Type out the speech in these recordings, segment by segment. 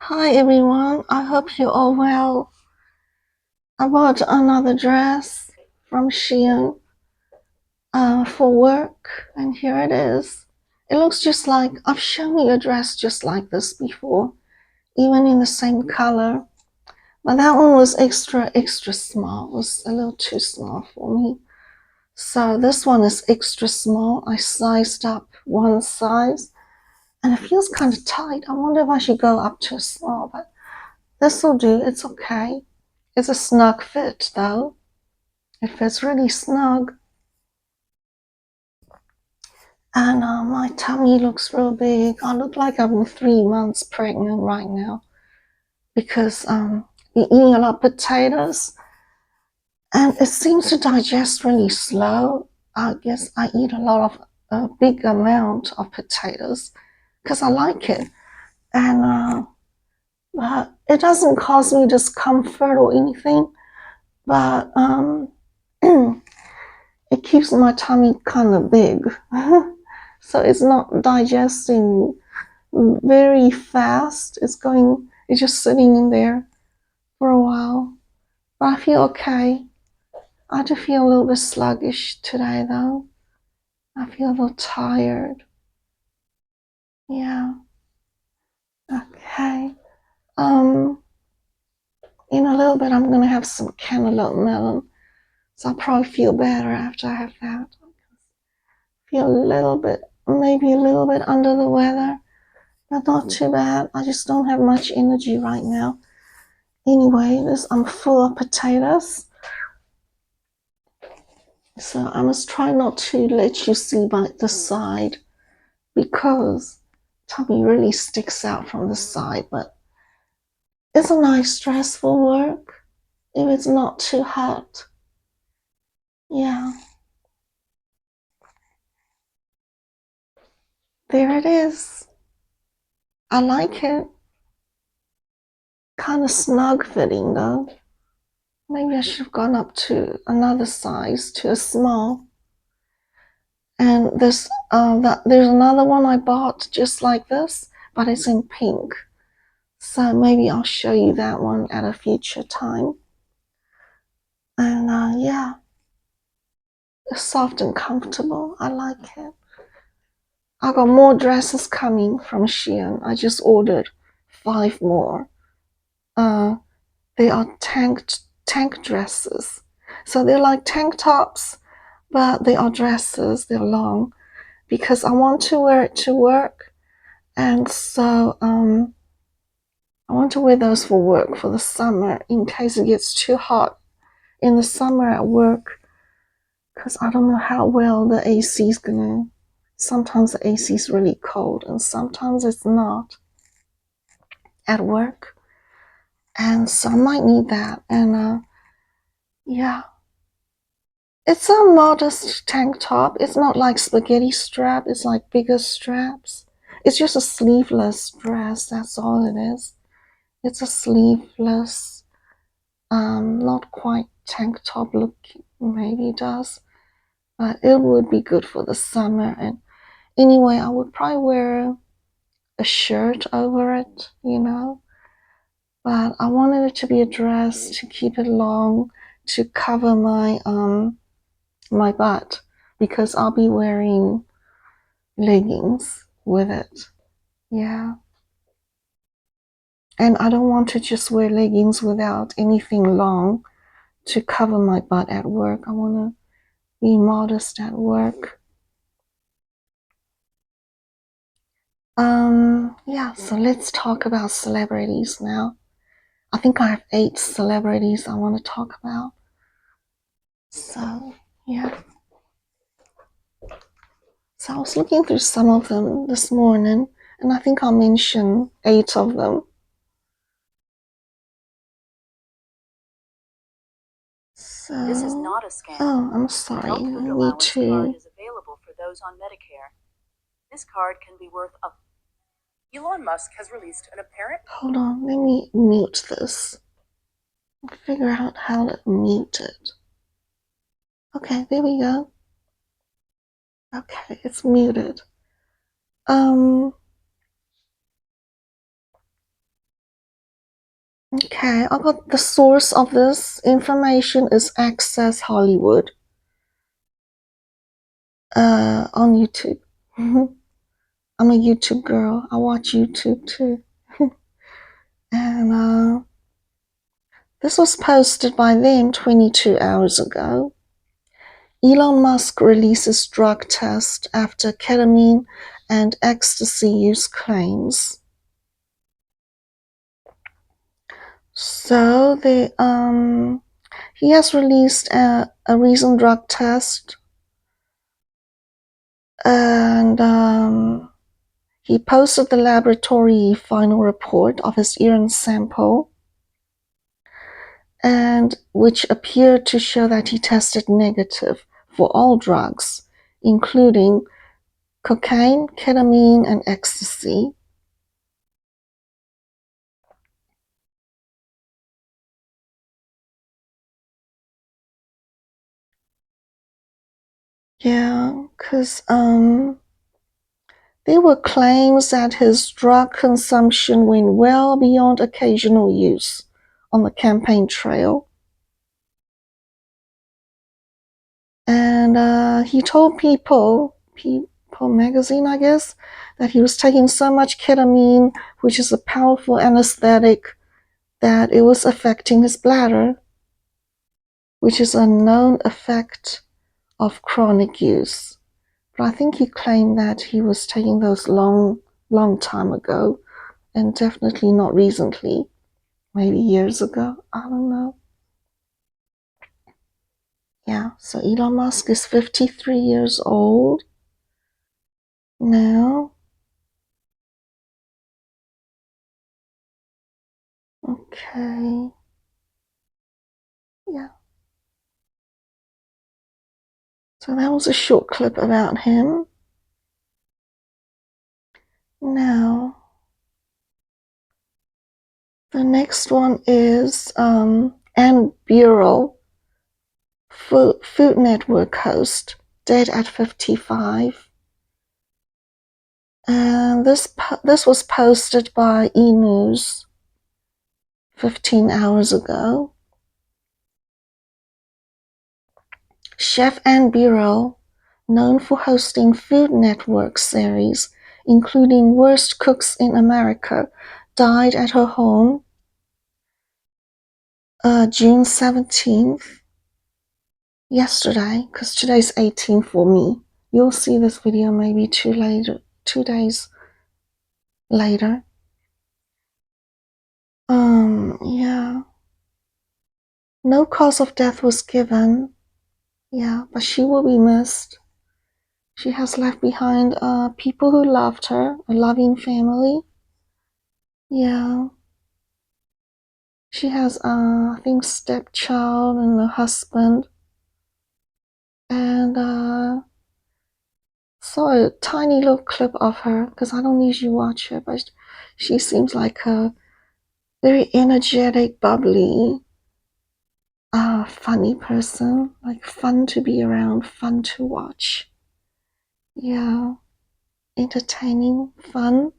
Hi everyone, I hope you're all well. I bought another dress from Shein for work, and here it is. It looks just like I've shown you a dress just like this before, even in the same color. But that one was extra small. It was a little too small for me. So this one is extra small. I sized up one size, and it feels kind of tight. I wonder if I should go up to a small, but this will do. It's okay. It's a snug fit though. It fits really snug. And my tummy looks real big. I look like I'm 3 months pregnant right now because been eating a lot of potatoes and it seems to digest really slow. I guess I eat a lot of a big amount of potatoes because I like it. And but it doesn't cause me discomfort or anything. But it keeps my tummy kind of big. So it's not digesting very fast. It's just sitting in there for a while. But I feel okay. I do feel a little bit sluggish today though. I feel a little tired. Yeah. Okay. Um, in a little bit I'm gonna have some cantaloupe melon. So I'll probably feel better after I have that. Feel a little bit, maybe a little bit under the weather, but not too bad. I just don't have much energy right now. Anyway, I'm full of potatoes. So I must try not to let you see the side because tummy really sticks out from the side. But it's a nice dress for work if it's not too hot. Yeah, there it is. I like it. Kind of snug fitting though. Maybe I should have gone up to another size, to a small. And there's another one I bought just like this, but it's in pink. So maybe I'll show you that one at a future time. And yeah, it's soft and comfortable. I like it. I got more dresses coming from Shein. I just ordered 5 more. Uh, they are tank dresses. So they're like tank tops, but they are dresses. They're long because I want to wear it to work. And so I want to wear those for work for the summer in case it gets too hot in the summer at work because I don't know how well the AC is gonna. Sometimes the AC is really cold and sometimes it's not at work, and so I might need that. And yeah, it's a modest tank top. It's not like spaghetti strap. It's like bigger straps. It's just a sleeveless dress. That's all it is. It's a sleeveless, not quite tank top look. Maybe it does, but it would be good for the summer. And anyway, I would probably wear a shirt over it, But I wanted it to be a dress to keep it long, to cover my butt because I'll be wearing leggings with it. Yeah. And I don't want to just wear leggings without anything long to cover my butt at work. I want to be modest at work. Yeah, so let's talk about celebrities now. I think I have 8 celebrities I want to talk about. So, yeah. So I was looking through some of them this morning, and I think I'll mention 8 of them. So, This is not a scam. oh, I'm sorry. Adult food allowance card is available for those on Medicare. This card can be worth up. Elon Musk has released an apparent. Hold on, let me mute this. Figure out how to mute it. Okay, there we go. Okay, it's muted. Um, Okay, I got the source of this information is Access Hollywood on YouTube. I'm a YouTube girl. I watch YouTube too. And this was posted by them 22 hours ago. Elon Musk releases drug test after ketamine and ecstasy use claims. So he has released a recent drug test, and he posted the laboratory final report of his urine sample, and which appeared to show that he tested negative for all drugs, including cocaine, ketamine, and ecstasy. Yeah, because there were claims that his drug consumption went well beyond occasional use on the campaign trail. And he told People magazine, I guess, that he was taking so much ketamine, which is a powerful anesthetic, that it was affecting his bladder, which is a known effect of chronic use. But I think he claimed that he was taking those long time ago, and definitely not recently, maybe years ago. I don't know. Yeah, so Elon Musk is 53 years old now. Okay. Yeah. So that was a short clip about him. Now, the next one is Ann Burrell, Food Network host, dead at 55. And this was posted by E! 15 hours ago. Chef Ann Burrell, known for hosting Food Network series, including Worst Cooks in America, died at her home June 17th, yesterday, because today's 18th for me. You'll see this video maybe 2 days later. Yeah. No cause of death was given. Yeah, but she will be missed. She has left behind people who loved her, a loving family. Yeah. She has, I think, stepchild and a husband. And saw a tiny little clip of her, because I don't usually watch her, but she seems like a very energetic, bubbly, funny person. Like, fun to be around, fun to watch. Yeah. Entertaining, fun.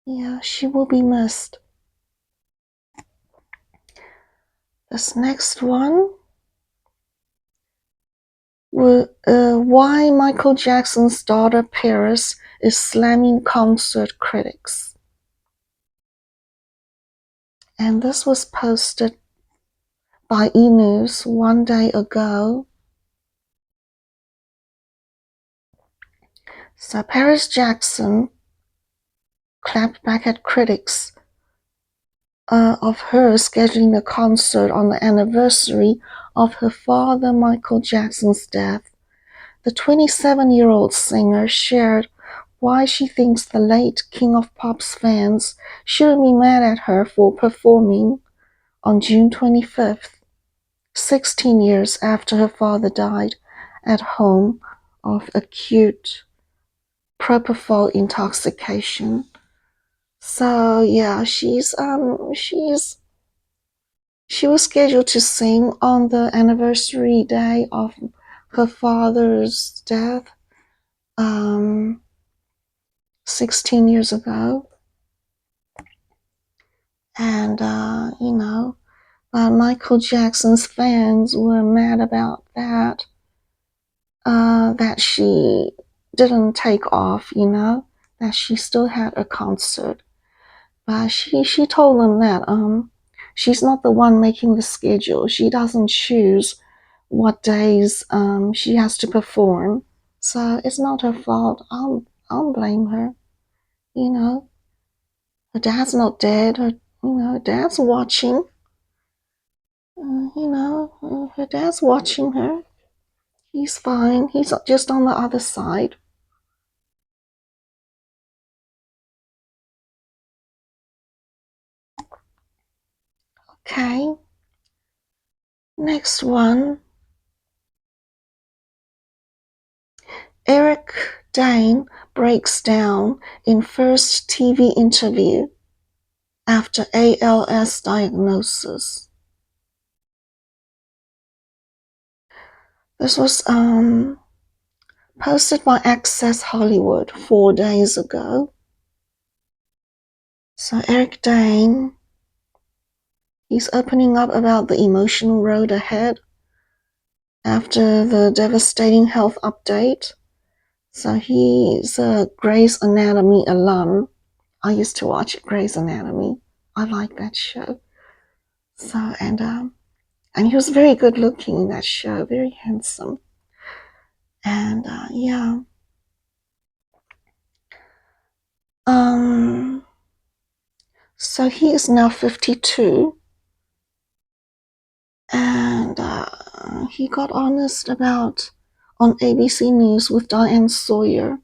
Yeah, she will be missed. This next one, why Michael Jackson's daughter Paris is slamming concert critics. And this was posted by E! 1 day ago. So Paris Jackson clapped back at critics of her scheduling a concert on the anniversary of her father Michael Jackson's death. The 27-year-old singer shared why she thinks the late King of Pop's fans shouldn't be mad at her for performing on June 25th, 16 years after her father died at home of acute propofol intoxication. So yeah, she was scheduled to sing on the anniversary day of her father's death, 16 years ago. And, Michael Jackson's fans were mad about that, that she didn't take off, that she still had a concert. But she told them that she's not the one making the schedule. She doesn't choose what days she has to perform. So it's not her fault. I'll blame her. Her dad's not dead. Her dad's watching. Her dad's watching her. He's fine. He's just on the other side. Okay. Next one. Dane breaks down in first TV interview after ALS diagnosis. This was posted by Access Hollywood 4 days ago. So Dane, he's opening up about the emotional road ahead after the devastating health update. So he's a Grey's Anatomy alum. I used to watch Grey's Anatomy. I like that show. So, and he was very good looking in that show, very handsome. And yeah. So he is now 52. And he got honest about on ABC News with Diane Sawyer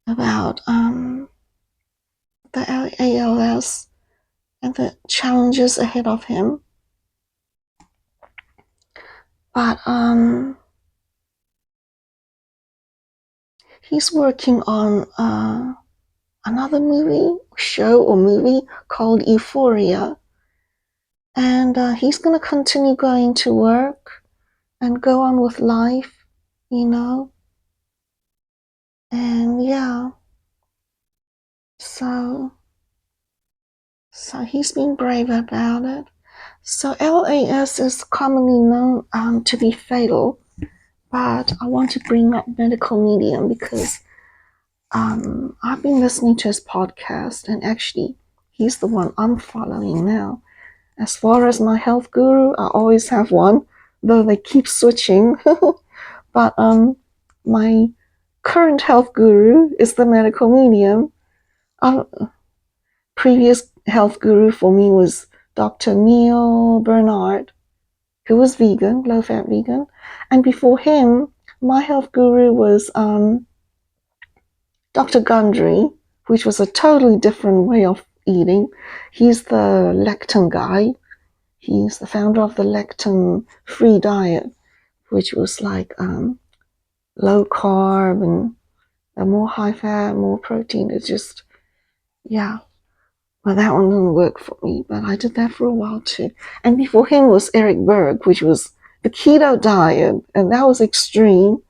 about the ALS and the challenges ahead of him. But he's working on another show or movie called Euphoria. And he's going to continue going to work and go on with life, And yeah. So he's been brave about it. So LAS is commonly known to be fatal, but I want to bring up medical medium because I've been listening to his podcast, and actually he's the one I'm following now. As far as my health guru, I always have one, though they keep switching. But my current health guru is the medical medium. Previous health guru for me was Dr. Neil Bernard, who was vegan, low-fat vegan. And before him, my health guru was Dr. Gundry, which was a totally different way of eating. He's the lectin guy. He's the founder of the lectin-free diet, which was like low carb and more high fat, more protein. It's just, yeah. Well, that one didn't work for me, but I did that for a while too. And before him was Eric Berg, which was the keto diet, and that was extreme.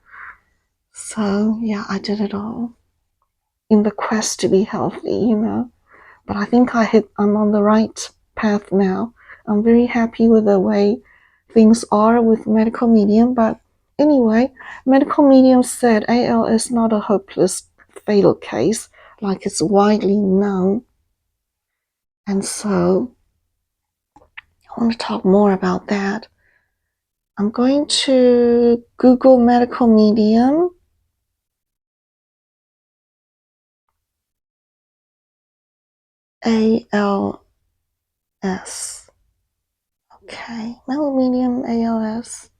So yeah, I did it all in the quest to be healthy, But I think I'm on the right path now. I'm very happy with the way things are with medical medium. But anyway, medical medium said AL is not a hopeless fatal case like it's widely known. And so I want to talk more about that. I'm going to Google medical medium. ALS. Okay, medical medium ALS.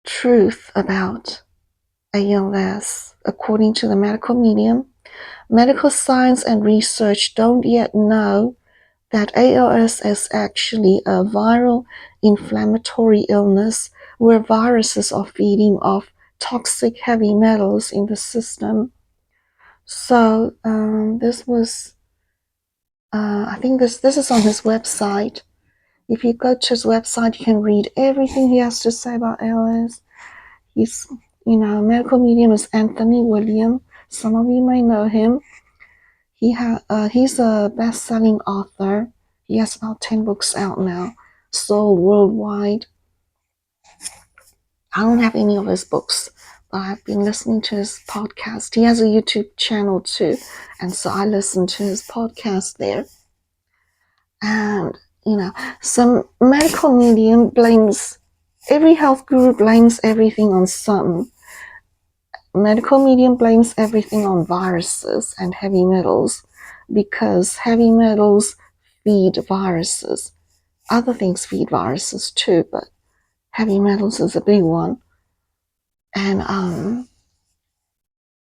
Truth about ALS. According to the medical medium, medical science and research don't yet know that ALS is actually a viral inflammatory illness where viruses are feeding off toxic heavy metals in the system. So this was, I think this is on his website. If you go to his website, you can read everything he has to say about ALS. He's, medical medium is Anthony William. Some of you may know him. He's a best-selling author. He has about 10 books out now, sold worldwide. I don't have any of his books, but I've been listening to his podcast. He has a YouTube channel too, and so I listen to his podcast there. And, some medical medium every health guru blames everything on something. Medical medium blames everything on viruses and heavy metals because heavy metals feed viruses. Other things feed viruses too, but heavy metals is a big one. And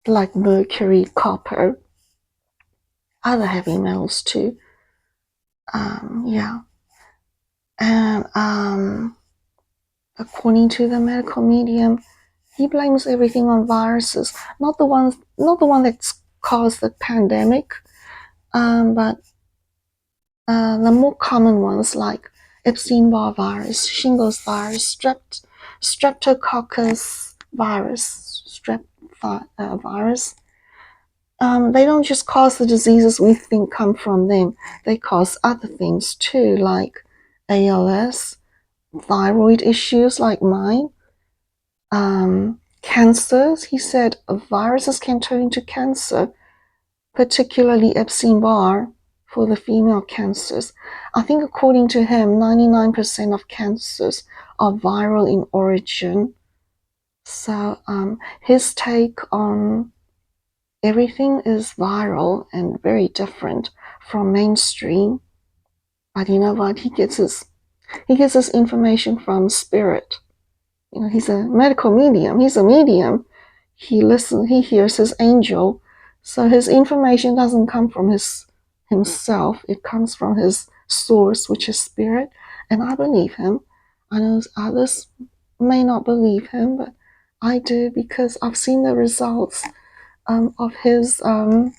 like mercury, copper, other heavy metals too. Yeah. And according to the medical medium, he blames everything on viruses, not the one that's caused the pandemic, but the more common ones like Epstein-Barr virus, shingles virus, streptococcus virus, virus. They don't just cause the diseases we think come from them. They cause other things too, like ALS, thyroid issues like mine, cancers. He said viruses can turn into cancer, particularly Epstein-Barr for the female cancers. I think according to him, 99% of cancers are viral in origin. So his take on everything is viral and very different from mainstream. But you know what? He gets his information from spirit. He's a medical medium. He's a medium. He hears his angel. So his information doesn't come from himself. It comes from his source, which is spirit. And I believe him. I know others may not believe him, but I do because I've seen the results of his of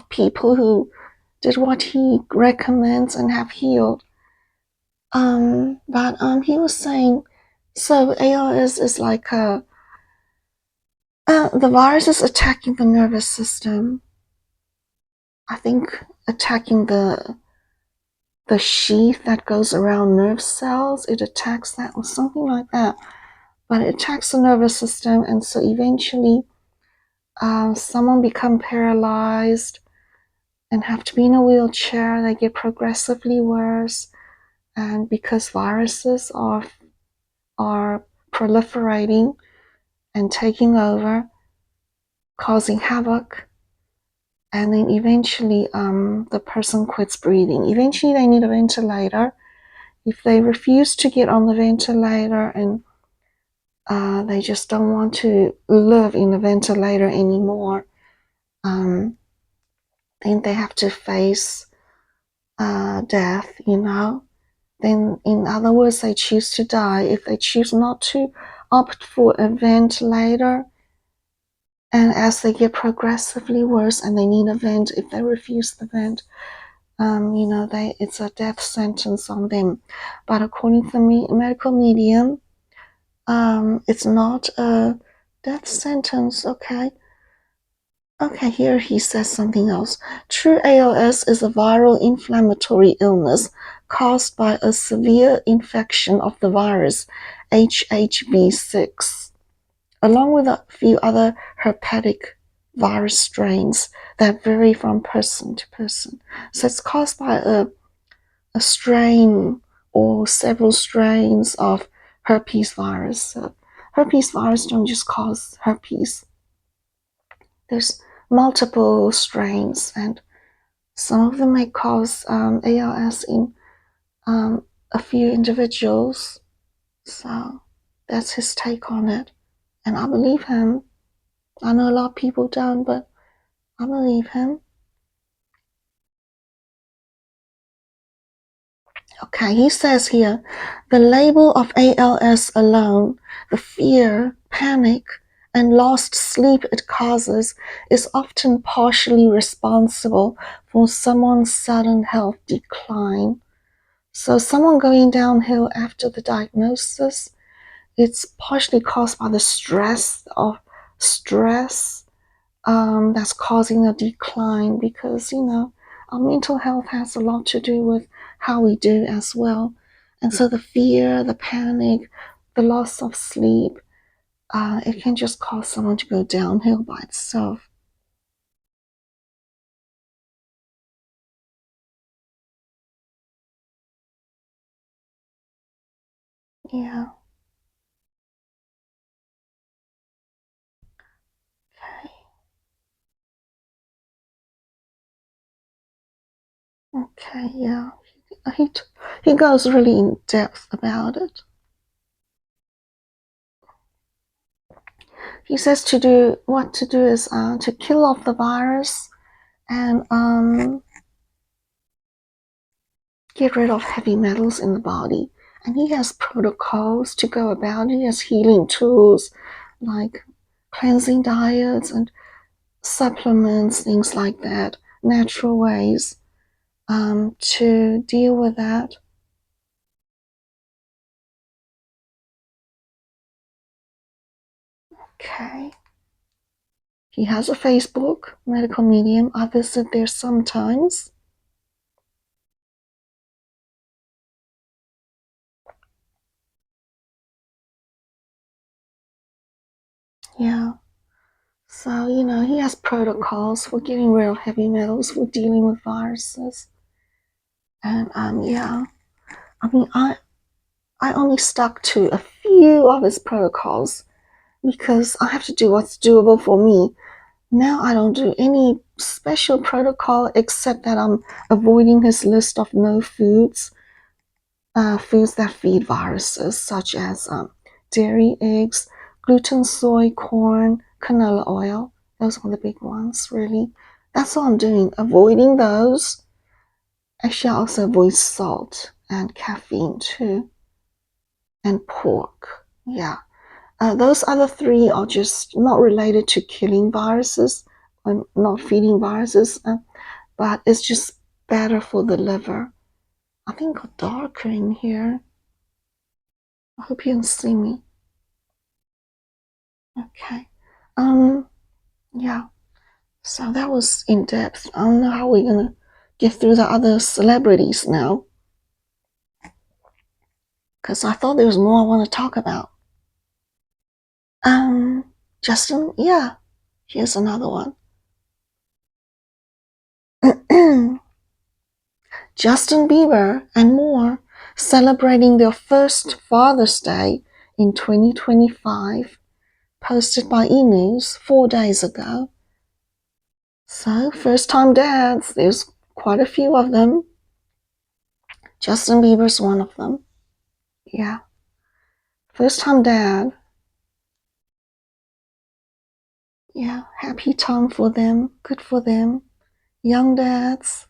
people who did what he recommends and have healed. But he was saying, so ALS is like the virus is attacking the nervous system. I think attacking the sheath that goes around nerve cells. It attacks that or something like that. But it attacks the nervous system, and so eventually someone become paralyzed and have to be in a wheelchair. They get progressively worse, and because viruses are proliferating and taking over, causing havoc, and then eventually the person quits breathing. Eventually they need a ventilator. If they refuse to get on the ventilator and they just don't want to live in a ventilator anymore, then they have to face death, Then, in other words, they choose to die. If they choose not to opt for a ventilator, and as they get progressively worse and they need a vent, if they refuse the vent, it's a death sentence on them. But according to the medical medium, it's not a death sentence, okay? Okay, here he says something else. True ALS is a viral inflammatory illness caused by a severe infection of the virus HHV6, along with a few other herpetic virus strains that vary from person to person. So it's caused by a strain or several strains of herpes virus. So herpes virus don't just cause herpes. There's multiple strains, and some of them may cause ALS in a few individuals. So that's his take on it, and I believe him. I know a lot of people don't, but I believe him. Okay, he says here, the label of ALS alone, the fear, panic, and lost sleep it causes is often partially responsible for someone's sudden health decline. So someone going downhill after the diagnosis, it's partially caused by the stress that's causing a decline, because our mental health has a lot to do with how we do as well. And so the fear, the panic, the loss of sleep, it can just cause someone to go downhill by itself. Yeah. Okay. Yeah. He he goes really in depth about it. He says what to do is to kill off the virus and get rid of heavy metals in the body. And he has protocols to go about it. He has healing tools like cleansing diets and supplements, things like that, natural ways to deal with that. Okay. He has a Facebook, Medical Medium. I visit there sometimes. Yeah. So, he has protocols for getting rid of heavy metals, for dealing with viruses. And yeah. I mean, I only stuck to a few of his protocols because I have to do what's doable for me. Now I don't do any special protocol except that I'm avoiding his list of no foods, foods that feed viruses, such as dairy, eggs, gluten, soy, corn, canola oil. Those are the big ones, really. That's all I'm doing, avoiding those. Actually, I also avoid salt and caffeine too, and pork. Yeah. Those other three are just not related to killing viruses and not feeding viruses, but it's just better for the liver. I think it got darker in here. I hope you can see me. Okay. Yeah. So that was in depth. I don't know how we're gonna get through the other celebrities now, because I thought there was more I want to talk about. Justin. Yeah. Here's another one. Justin Bieber and more celebrating their first Father's Day in 2025, posted by E! News 4 days ago. So, first time dads, there's quite a few of them. Justin Bieber's one of them. Yeah. First time dad. Yeah, happy time for them. Good for them. Young dads.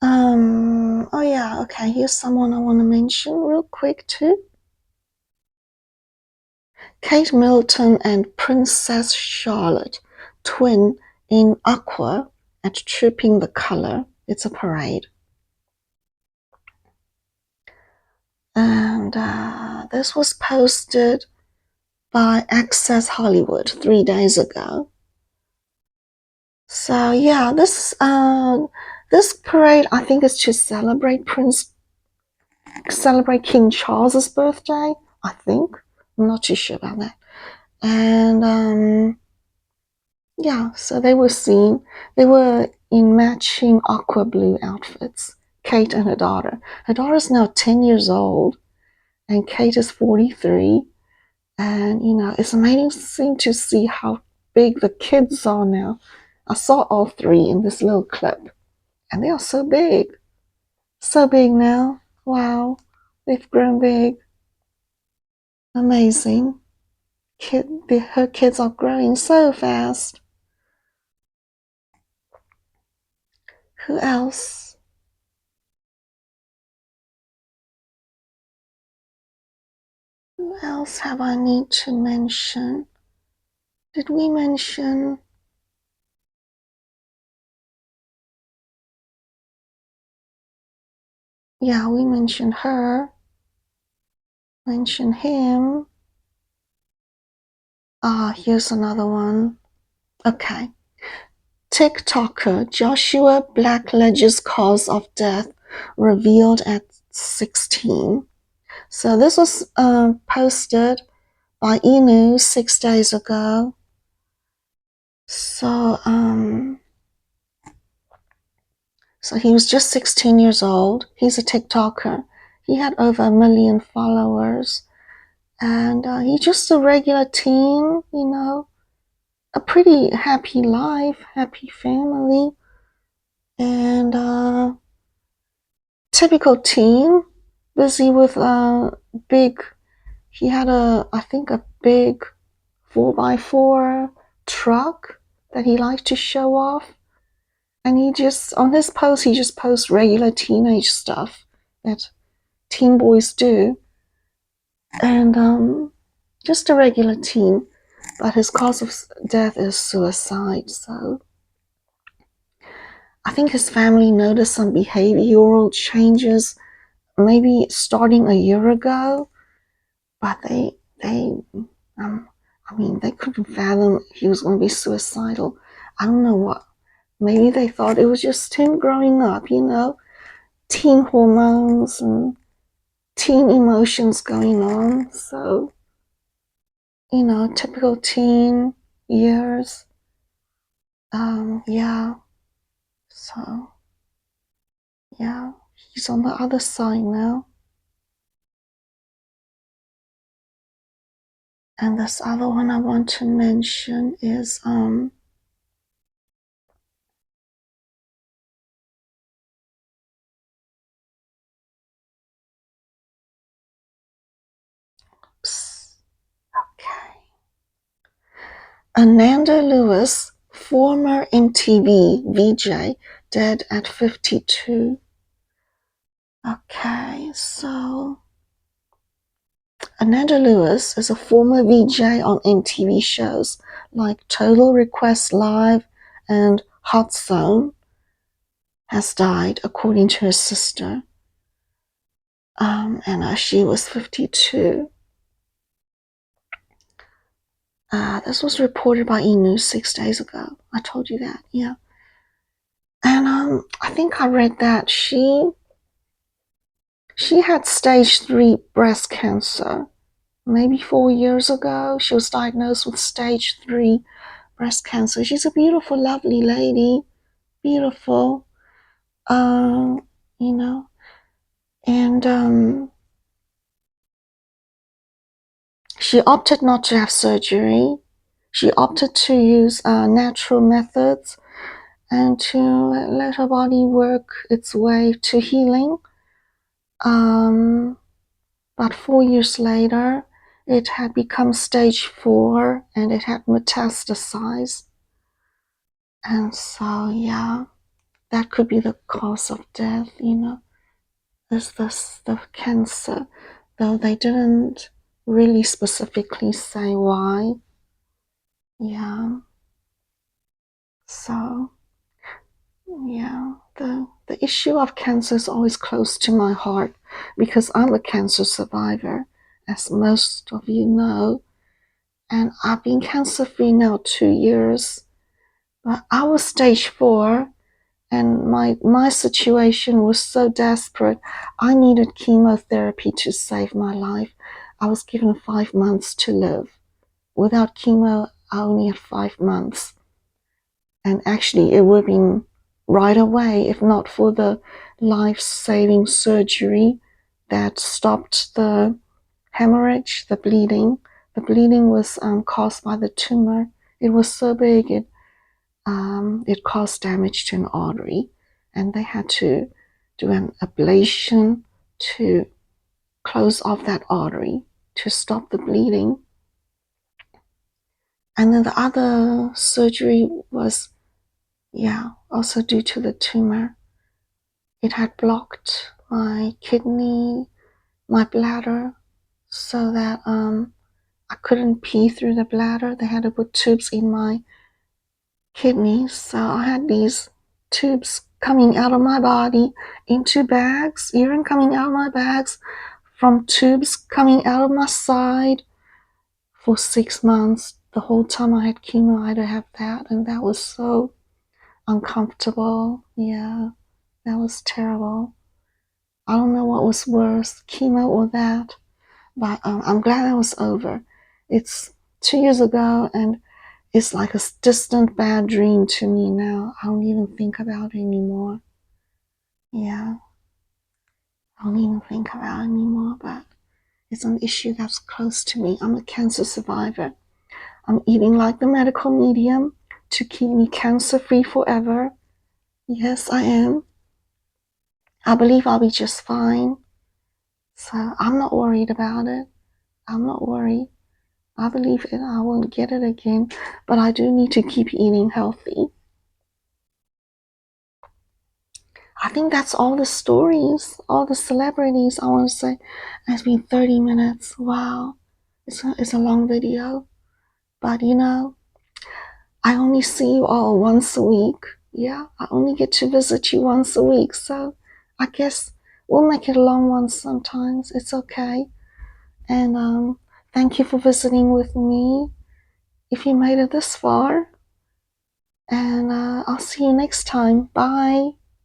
Oh yeah, okay, here's someone I want to mention real quick too. Kate Middleton and Princess Charlotte twin in aqua at Tripping the Color. It's a parade. And this was posted by Access Hollywood 3 days ago. So yeah, this parade I think is to celebrate King Charles's birthday. I think I'm not too sure about that. And yeah, so they were seen. They were in matching aqua blue outfits. Kate and her daughter. Her daughter's now 10 years old, and Kate is 43. And it's amazing to see how big the kids are now. I saw all three in this little clip, and they are so big. So big now. Wow. They've grown big. Amazing. Her kids are growing so fast. Who else? Who else have I need to mention? Did we mention? Yeah, we mentioned her. Mentioned him. Here's another one. Okay. TikToker Joshua Blackledge's cause of death revealed at 16. So this was posted by E! 6 days ago. So he was just 16 years old. He's a TikToker. He had over 1 million followers. And he's just a regular teen, a pretty happy life, happy family. And typical teen, busy with he had I think a big 4x4 truck that he liked to show off. And on his post, he just posts regular teenage stuff that teen boys do. And just a regular teen. But his cause of death is suicide. So I think his family noticed some behavioral changes maybe starting a year ago. But they couldn't fathom he was going to be suicidal. I don't know what. Maybe they thought it was just him growing up, teen hormones and teen emotions going on. So, typical teen years. Yeah. So, yeah, he's on the other side now. And this other one I want to mention is okay. Ananda Lewis, former MTV VJ, dead at 52. Okay, so Ananda Lewis is a former VJ on MTV shows like Total Request Live and Hot Zone, has died, according to her sister. And she was 52. This was reported by E! 6 days ago. I told you that, yeah. And I think I read that she had stage 3 breast cancer. Maybe 4 years ago, she was diagnosed with stage 3 breast cancer. She's a beautiful, lovely lady. Beautiful. And she opted not to have surgery. She opted to use natural methods and to let her body work its way to healing. But 4 years later, it had become stage 4 and it had metastasized. And so, yeah, that could be the cause of death, is the cancer, though they didn't really specifically say why. Yeah. So, yeah, the issue of cancer is always close to my heart because I'm a cancer survivor, as most of you know, and I've been cancer-free now 2 years. But I was stage 4, and my situation was so desperate. I needed chemotherapy to save my life. I was given 5 months to live. Without chemo, I only had 5 months. And actually, it would have been right away if not for the life-saving surgery that stopped the hemorrhage, the bleeding. The bleeding was caused by the tumor. It was so big, it caused damage to an artery, and they had to do an ablation to close off that artery to stop the bleeding. And then the other surgery was, also due to the tumor. It had blocked my kidney, my bladder, so that I couldn't pee through the bladder. They had to put tubes in my kidneys. So I had these tubes coming out of my body into bags, urine coming out of my bags from tubes coming out of my side for 6 months. the whole time I had chemo, I had to have that, and that was so uncomfortable. Yeah, that was terrible. I don't know what was worse, chemo or that, but I'm glad that was over. It's 2 years ago, and it's like a distant bad dream to me now. I don't even think about it anymore. Yeah, I don't even think about it anymore, but it's an issue that's close to me. I'm a cancer survivor. I'm eating like the medical medium to keep me cancer free forever. Yes, I am. I believe I'll be just fine. So I'm not worried about it. I'm not worried. I believe I won't get it again, but I do need to keep eating healthy. I think that's all the stories, all the celebrities. I want to say it's been 30 minutes. Wow. It's a long video. But I only see you all once a week. Yeah, I only get to visit you once a week. So I guess we'll make it a long one sometimes. It's okay. And thank you for visiting with me. If you made it this far. And I'll see you next time. Bye.